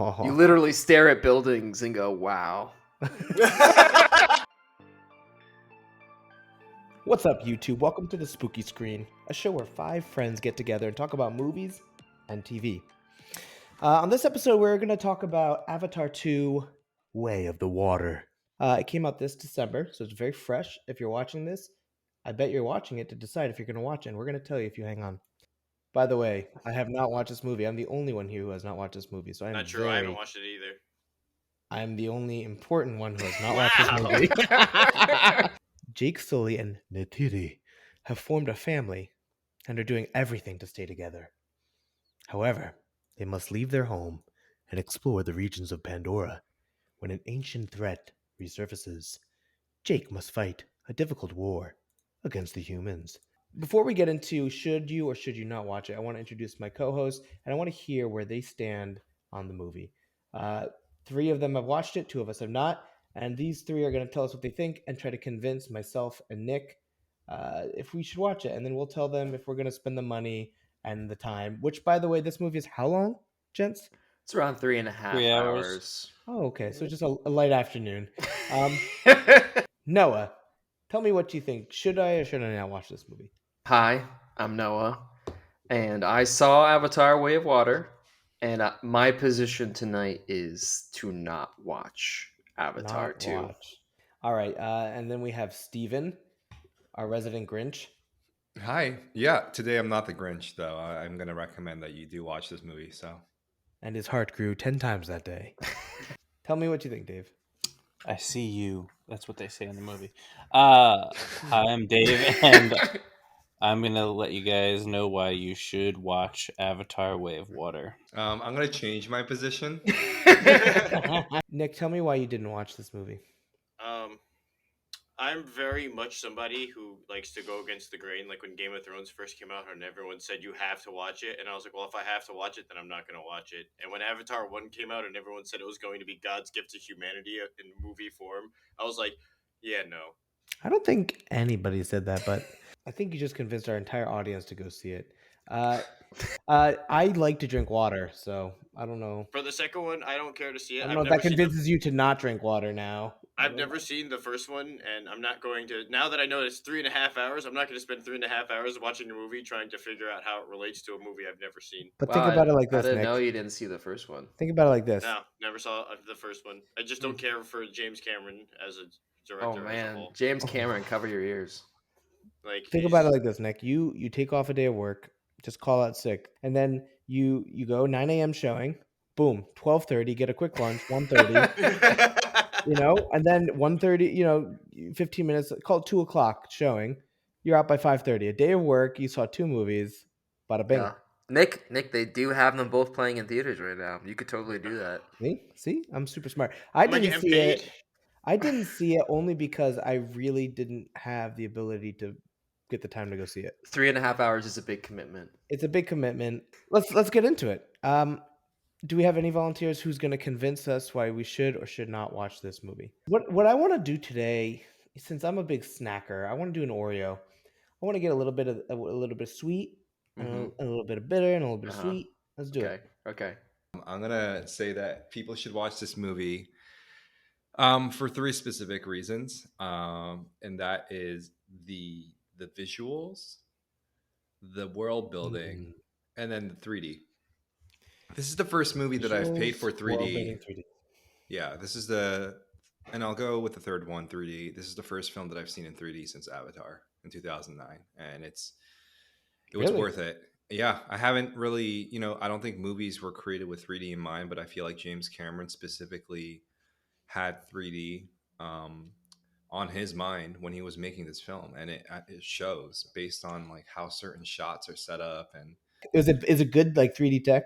You literally stare at buildings and go, wow. What's up, YouTube? Welcome to the Spooky Screen, a show where 5 friends get together and talk about movies and TV. On this episode, we're going to talk about Avatar 2 Way of the Water. It came out this December, so it's very fresh. If you're watching this, I bet you're watching it to decide if you're going to watch it, and we're going to tell you if you hang on. By the way, I have not watched this movie. I'm the only one here who has not watched this movie, so Not true. I haven't watched it either. I'm the only important one who has not watched this movie. Jake Sully and Neytiri have formed a family and are doing everything to stay together. However, they must leave their home and explore the regions of Pandora when an ancient threat resurfaces. Jake must fight a difficult war against the humans. Before we get into should you or should you not watch it, I want to introduce my co-hosts and I want to hear where they stand on the movie. 3 of them have watched it, 2 of us have not. And these 3 are going to tell us what they think and try to convince myself and Nick if we should watch it. And then we'll tell them if we're going to spend the money and the time. Which, by the way, this movie is how long, gents? It's around 3.5 3 hours. Oh, okay. So just a light afternoon. Noah, tell me what you think. Should I or should I not watch this movie? Hi, I'm Noah, and I saw Avatar Way of Water, and my position tonight is to not watch Avatar Not 2. watch. All right. And then we have Steven, our resident Grinch. Hi. Yeah, today I'm not the Grinch, though. I'm going to recommend that you do watch this movie. And his heart grew 10 times that day. Tell me what you think, Dave. I see you. That's what they say in the movie. Hi, I'm Dave, and I'm going to let you guys know why you should watch Avatar Way of Water. I'm going to change my position. Nick, tell me why you didn't watch this movie. I'm very much somebody who likes to go against the grain. Like when Game of Thrones first came out and everyone said you have to watch it. And I was like, well, if I have to watch it, then I'm not going to watch it. And when Avatar 1 came out and everyone said it was going to be God's gift to humanity in movie form, I was like, yeah, no. I don't think anybody said that, but I think you just convinced our entire audience to go see it. I like to drink water, so I don't know. For the second one, I don't care to see it. I don't know if that convinces you to not drink water now. I've never seen the first one, and I'm not going to. Now that I know it's 3.5 hours, I'm not going to spend 3.5 hours watching a movie trying to figure out how it relates to a movie I've never seen. But think about it like this, I didn't Nick. know you didn't see the first one. Think about it like this. No, never saw the first one. I just don't care for James Cameron as a director. Oh man, James Cameron, cover your ears. Like think about it like this, Nick. You take off a day of work, just call out sick, and then you go 9 a.m. showing. Boom, 12:30. Get a quick lunch. 1:30. And then 1:30. 15 minutes. Call it 2 o'clock showing. You're out by 5:30. A day of work. You saw 2 movies. Bada bing. Yeah. Nick, they do have them both playing in theaters right now. You could totally do that. See, I'm super smart. I didn't see it only because I really didn't have the ability to get the time to go see it. 3.5 hours is a big commitment. It's a big commitment. Let's get into it. Do we have any volunteers who's going to convince us why we should or should not watch this movie? What I want to do today, since I'm a big snacker, I want to do an Oreo. I want to get a little bit of sweet, and a little bit of bitter, and a little bit of sweet. Let's do it. Okay. I'm going to say that people should watch this movie for 3 specific reasons. And that is the visuals, the world building, and then the 3D. This is the first movie that I've paid for 3D. Yeah, this is and I'll go with the third one, 3D. This is the first film that I've seen in 3D since Avatar in 2009, and it was worth it. Yeah, I haven't really, I don't think movies were created with 3D in mind, but I feel like James Cameron specifically had 3D on his mind when he was making this film, and it shows based on like how certain shots are set up. And is it good, like 3D tech?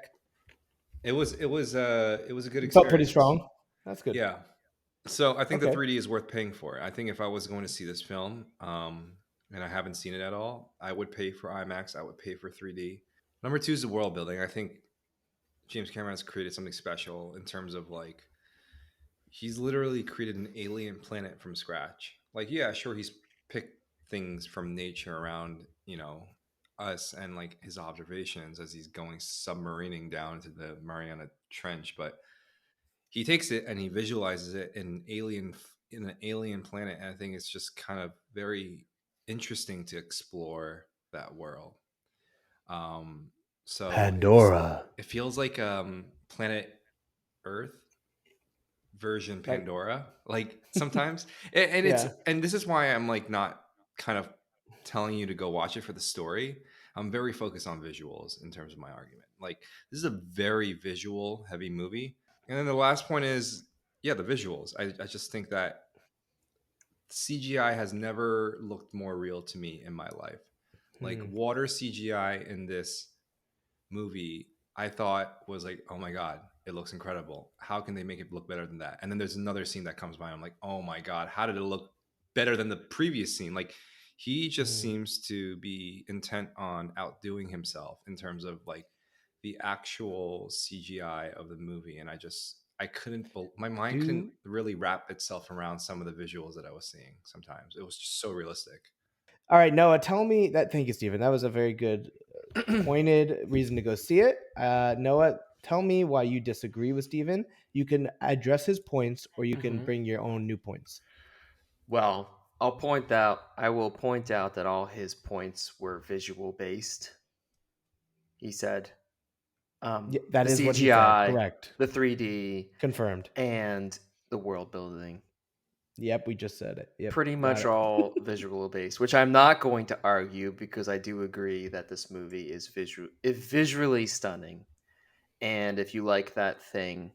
It was a good experience. Felt pretty strong. That's good. Yeah. So I think the 3D is worth paying for. I think if I was going to see this film, and I haven't seen it at all, I would pay for IMAX. I would pay for 3D. Number 2 is the world building. I think James Cameron has created something special in terms of like, he's literally created an alien planet from scratch. Like, yeah, sure, he's picked things from nature around, us and like his observations as he's going submarining down into the Mariana Trench, but he takes it and he visualizes it in an alien planet, and I think it's just kind of very interesting to explore that world. Um, so Pandora. it feels like planet Earth version Like, Pandora. Like sometimes, and it's yeah. and this is why I'm like not kind of telling you to go watch it for the story. I'm very focused on visuals in terms of my argument. Like this is a very visual heavy movie. And then the last point is, yeah, the visuals. I just think that CGI has never looked more real to me in my life. Like Hmm. water CGI in this movie, I thought was like, oh my god, it looks incredible. How can they make it look better than that? And then there's another scene that comes by. I'm like, oh my god, how did it look better than the previous scene? Like he just Hmm. seems to be intent on outdoing himself in terms of like the actual CGI of the movie, and I couldn't my mind couldn't Do really wrap itself around some of the visuals that I was seeing. Sometimes it was just so realistic. All right, Noah, tell me that. Thank you, Stephen. That was a very good, pointed reason to go see it. Noah, tell me why you disagree with Stephen. You can address his points, or you can Mhm. bring your own new points. Well, I will point out that all his points were visual based. He said Yeah, that the is what he said. CGI, Correct. the 3D, Confirmed. and the world building. Yep, we just said it. Yep, Pretty got much it. all visual based, which I'm not going to argue because I do agree that this movie is visually stunning. And if you like that thing,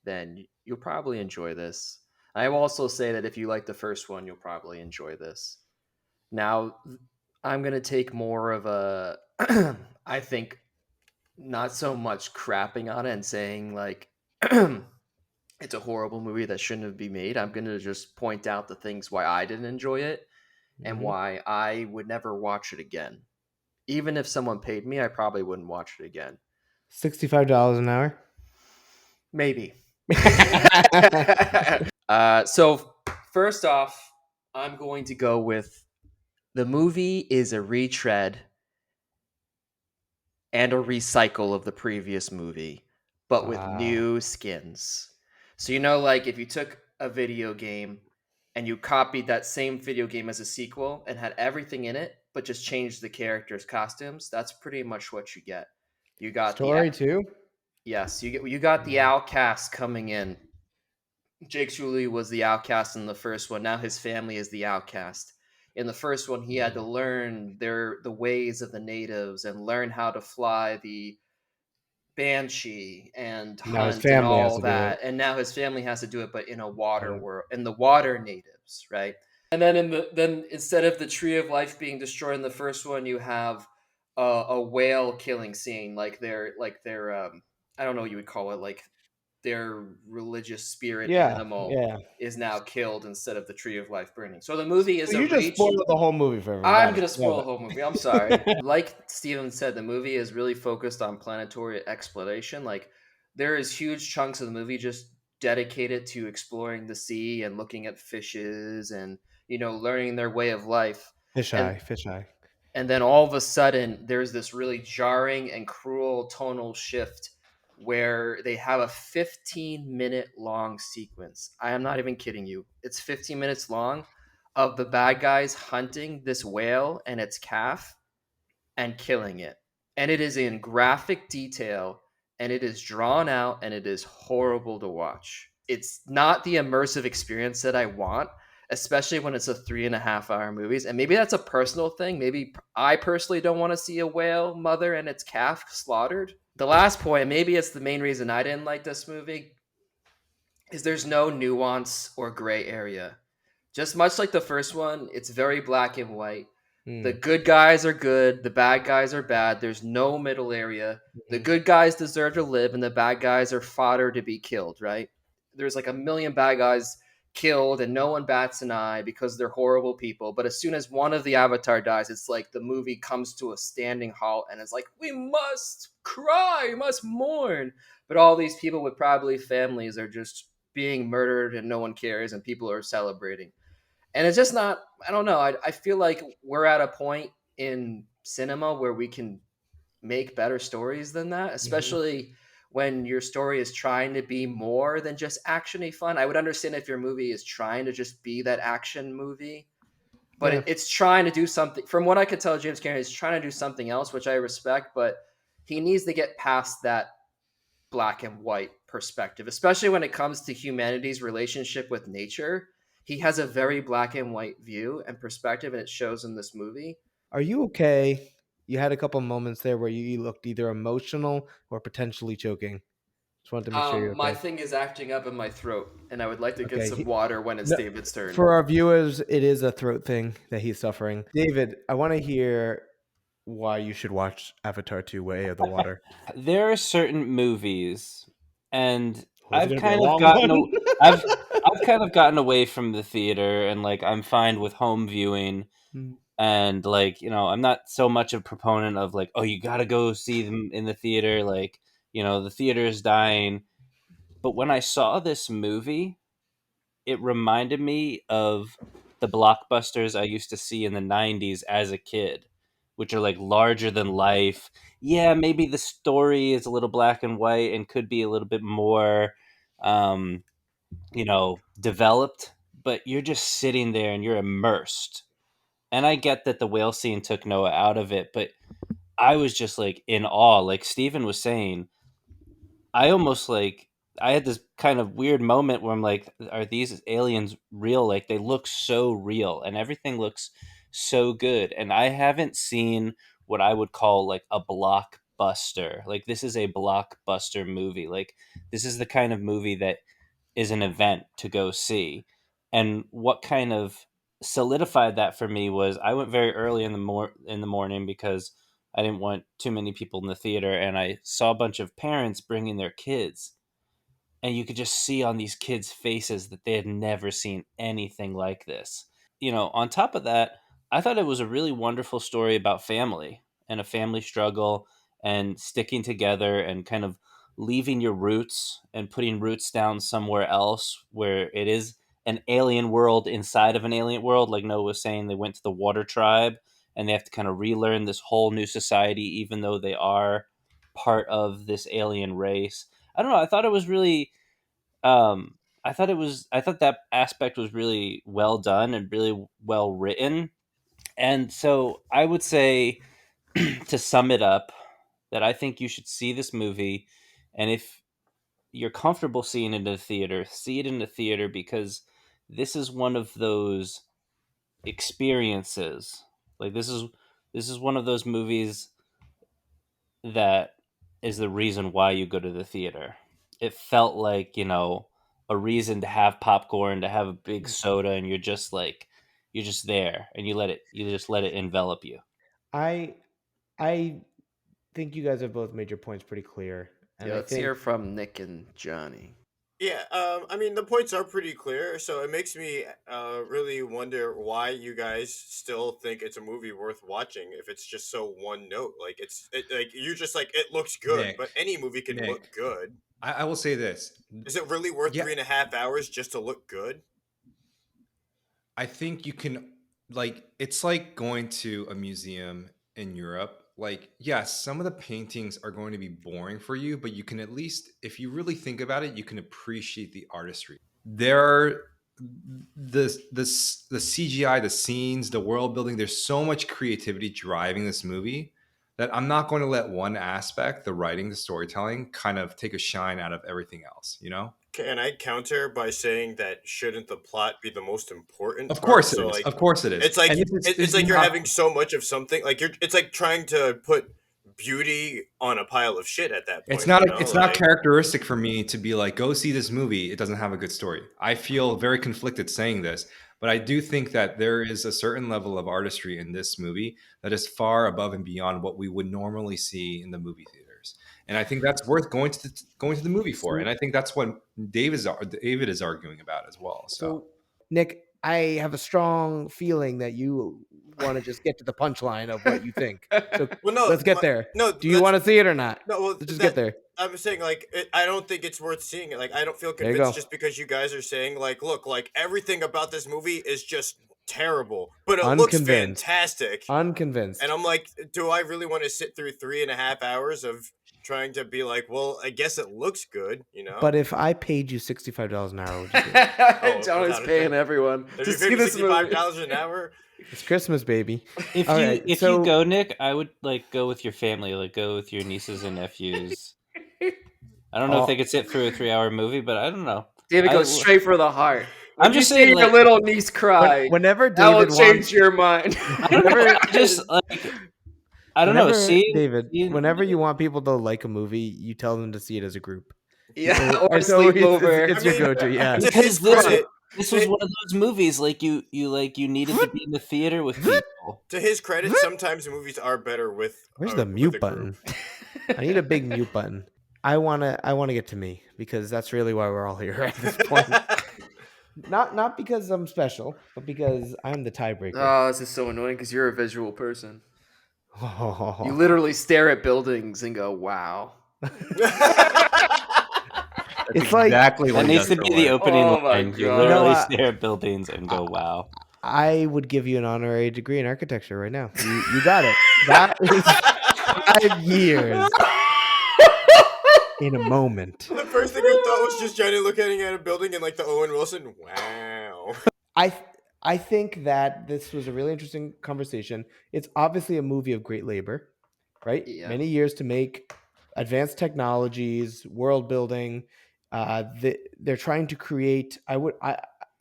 then you'll probably enjoy this. I will also say that if you like the first one, you'll probably enjoy this. Now, I'm going to take more of a, I think, not so much crapping on it and saying, like, it's a horrible movie that shouldn't have been made. I'm going to just point out the things why I didn't enjoy it and Hmm. why I would never watch it again. Even if someone paid me, I probably wouldn't watch it again. $65 an hour. Maybe. So first off, I'm going to go with the movie is a retread and a recycle of the previous movie, but with Wow. new skins. So like if you took a video game and you copied that same video game as a sequel and had everything in it, but just changed the characters' costumes, that's pretty much what you get. You got the Story too. yes, you got the Mm. outcast coming in. Jake Sully was the outcast in the first one. Now his family is the outcast. In the first one, he had to Mm. learn the ways of the natives and learn how to fly the banshee and Now his hunt and family has all to do it. that. And now his family has to do it, but in a I water don't. world, in the water natives, right? And then then instead of the tree of life being destroyed in the first one, you have a whale killing scene, like their I don't know what you would call it, like their religious spirit Yeah, animal yeah. is now killed instead of the tree of life burning. So the movie So is a you just reach. spoiled the whole movie for I'm everybody. gonna Love spoil the whole movie. I'm sorry. it. Like Steven said, the movie is really focused on planetary exploration. Like there is huge chunks of the movie just dedicated to exploring the sea and looking at fishes and learning their way of life. Fish And eye, fish eye. and then all of a sudden there's this really jarring and cruel tonal shift where they have a 15-minute long sequence. I am not even kidding you. It's 15 minutes long of the bad guys hunting this whale and its calf and killing it. And it is in graphic detail and it is drawn out and it is horrible to watch. It's not the immersive experience that I want, especially when it's a 3.5 hour movies. And maybe that's a personal thing. Maybe I personally don't want to see a whale mother and its calf slaughtered. The last point, maybe it's the main reason I didn't like this movie, is there's no nuance or gray area. Just much like the first one, it's very black and white. The Mm. good guys are good, the bad guys are bad. There's no middle area. The Mhm. good guys deserve to live, and the bad guys are fodder to be killed, right? There's like a million bad guys killed, and no one bats an eye because they're horrible people. But as soon as one of the Avatar dies, it's like the movie comes to a standing halt, and it's like, we must cry, we must mourn. But all these people with probably families are just being murdered, and no one cares, and people are celebrating. And it's just not, I don't know. I feel like we're at a point in cinema where we can make better stories than that, Mhm. especially when your story is trying to be more than just actiony fun. I would understand if your movie is trying to just be that action movie, but Yeah. it's trying to do something. From what I could tell, James Cameron is trying to do something else, which I respect, but he needs to get past that black and white perspective, especially when it comes to humanity's relationship with nature. He has a very black and white view and perspective, and it shows in this movie. Are you okay? You had a couple moments there where you looked either emotional or potentially choking. Just wanted to make sure you're My okay. thing is acting up in my throat, and I would like to get Okay. some water when it's No, David's turn. for our viewers, it is a throat thing that he's suffering. David, I want to hear why you should watch Avatar 2 Way of the Water. There are certain movies, and Oh, it's I've going to be a kind of long gotten one. I've kind of gotten away from the theater, and like I'm fine with home viewing. Mm. And like, I'm not so much a proponent of like, oh, you got to go see them in the theater, like, the theater is dying. But when I saw this movie, it reminded me of the blockbusters I used to see in the 90s as a kid, which are like larger than life. Yeah, maybe the story is a little black and white and could be a little bit more developed, but you're just sitting there and you're immersed. And I get that the whale scene took Noah out of it, but I was just like in awe. Like Steven was saying, I almost like I had this kind of weird moment where I'm like, are these aliens real? Like they look so real and everything looks so good. And I haven't seen what I would call like a blockbuster. Like this is a blockbuster movie. Like this is the kind of movie that is an event to go see. And what kind of solidified that for me was I went very early in the morning because I didn't want too many people in the theater, and I saw a bunch of parents bringing their kids, and you could just see on these kids' faces that they had never seen anything like this. On top of that, I thought it was a really wonderful story about family and a family struggle and sticking together and kind of leaving your roots and putting roots down somewhere else where it is an alien world inside of an alien world. Like Noah was saying, they went to the water tribe and they have to kind of relearn this whole new society, even though they are part of this alien race. I don't know. I thought it was really I thought that aspect was really well done and really well written. And so I would say to sum it up that I think you should see this movie, and if you're comfortable seeing it in the theater, see it in the theater, because this is one of those experiences. Like this is one of those movies that is the reason why you go to the theater. It felt like, a reason to have popcorn, to have a big soda, and you're just there and you just let it envelop you. I I think you guys have both made your points pretty clear, and Yeah, I let's think hear from Nick and Johnny. Yeah, I mean the points are pretty clear, so it makes me really wonder why you guys still think it's a movie worth watching if it's just so one note. Like like you just like it looks good, Nick, but any movie can look Nick, good. I will say this. Is it really worth Yeah, 3.5 hours just to look good? I think you can, like, it's like going to a museum in Europe. Like, yes, some of the paintings are going to be boring for you, but you can at least, if you really think about it, you can appreciate the artistry. There are the CGI, the scenes, the world building. There's so much creativity driving this movie that I'm not going to let one aspect, the writing, the storytelling, kind of take a shine out of everything else. You know? Can I counter by saying that shouldn't the plot be the most important Of part? course it So is. like Of course it is. it's like And this it's is like you're not. having so much of something like you're it's like trying to put beauty on a pile of shit at that It's point, not you know? it's not Like characteristic for me to be like, go see this movie. It doesn't have a good story. I feel very conflicted saying this, but I do think that there is a certain level of artistry in this movie that is far above and beyond what we would normally see in the movie theaters. And I think that's worth going to the movie for. And so. I think that's what David is arguing about as well. So So, Nick, I have a strong feeling that you want to just get to the punchline of what you think. So well no let's get there. no Do you want to see it or not? no well Let's just get that there. I'm saying like I don't think it's worth seeing it. Like I don't feel There you convinced go. just because you guys are saying like look like everything about this movie is just terrible, but it looks Unconvinced. fantastic. And Unconvinced. I'm like, do I really want to sit through 3.5 hours of trying to be like, well, I guess it looks good, you know. But if I paid you $65 an hour, would you do it? Johnny's without a paying doubt. everyone If to you see pay me this movie. $65 an hour, It's Christmas, baby. If All you right, if so- you go, Nick, I would like go with your family, like go with your nieces and nephews. I don't know if they could sit through a 3-hour movie, but I don't know. David I- goes straight for the heart. When I'm you just see saying, your like- little niece cry, Whenever that will David change wants, your mind. I don't know. I just like I don't know. David, Seeing- whenever you want people to like a movie, you tell them to see it as a group. Yeah, or a It's always- sleepover. It's your go-to, yeah. to because his credit, this was one of those movies like you needed to be in the theater with people. to his credit, sometimes movies are better with. Where's a- the with mute a button? group. I need a big mute button. I wanna get to me because that's really why we're all here at this point. Not because I'm special, but because I'm the tiebreaker. Oh, this is so annoying because you're a visual person. You literally stare at buildings and go, "Wow." It's like exactly That what needs to Dustin be the wanted. opening Oh my line. You God. literally You know, stare at buildings and go, "Wow." I would give you an honorary degree in architecture right now. You got it. That is 5 years in a moment. The first thing I thought was just Johnny looking at a building and like the Owen Wilson. Wow. I think that this was a really interesting conversation. It's obviously a movie of great labor, right? Yeah. Many years to make, advanced technologies, world building. They're trying to create. I'm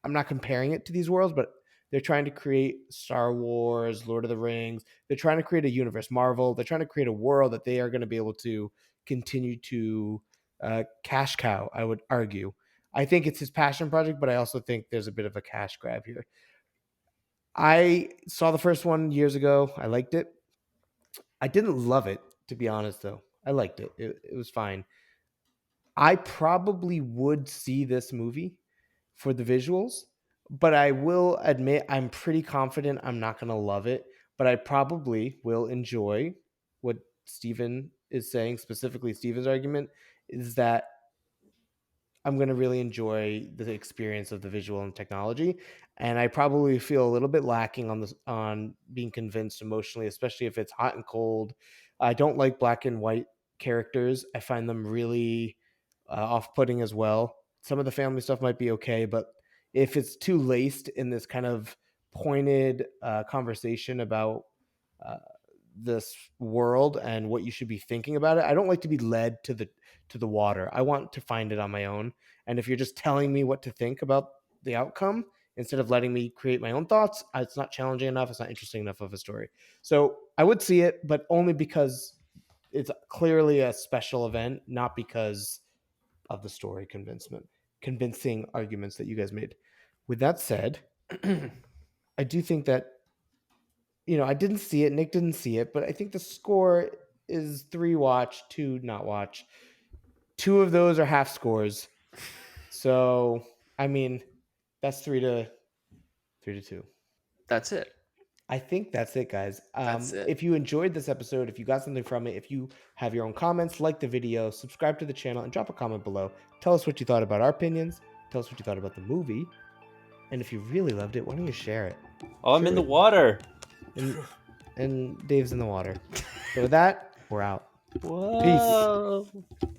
not comparing it to these worlds, but they're trying to create Star Wars, Lord of the Rings. They're trying to create a universe, Marvel. They're trying to create a world that they are going to be able to continue to cash cow, I would argue. I think it's his passion project, but I also think there's a bit of a cash grab here. I saw the first one years ago. I liked it. I didn't love it, to be honest, though. I liked it. It was fine. I probably would see this movie for the visuals, but I will admit I'm pretty confident I'm not going to love it, but I probably will enjoy what Steven is saying, specifically Steven's argument, is that I'm going to really enjoy the experience of the visual and technology. And I probably feel a little bit lacking on being convinced emotionally, especially if it's hot and cold. I don't like black and white characters. I find them really off-putting as well. Some of the family stuff might be okay, but if it's too laced in this kind of pointed conversation about this world and what you should be thinking about it, I don't like to be led to the water. I want to find it on my own. And if you're just telling me what to think about the outcome instead of letting me create my own thoughts, it's not challenging enough. It's not interesting enough of a story. So I would see it, but only because it's clearly a special event, not because of the story convincing arguments that you guys made. With that said, I do think that, I didn't see it. Nick didn't see it, but I think the score is 3 watch, 2 not watch. 2 of those are half scores. So, I mean, that's 3-2. That's it. I think that's it, guys. That's it. If you enjoyed this episode, if you got something from it, if you have your own comments, like the video, subscribe to the channel, and drop a comment below. Tell us what you thought about our opinions. Tell us what you thought about the movie. And if you really loved it, why don't you share it? Oh, I'm in the water. And Dave's in the water. So with that, we're out. Whoa. Peace.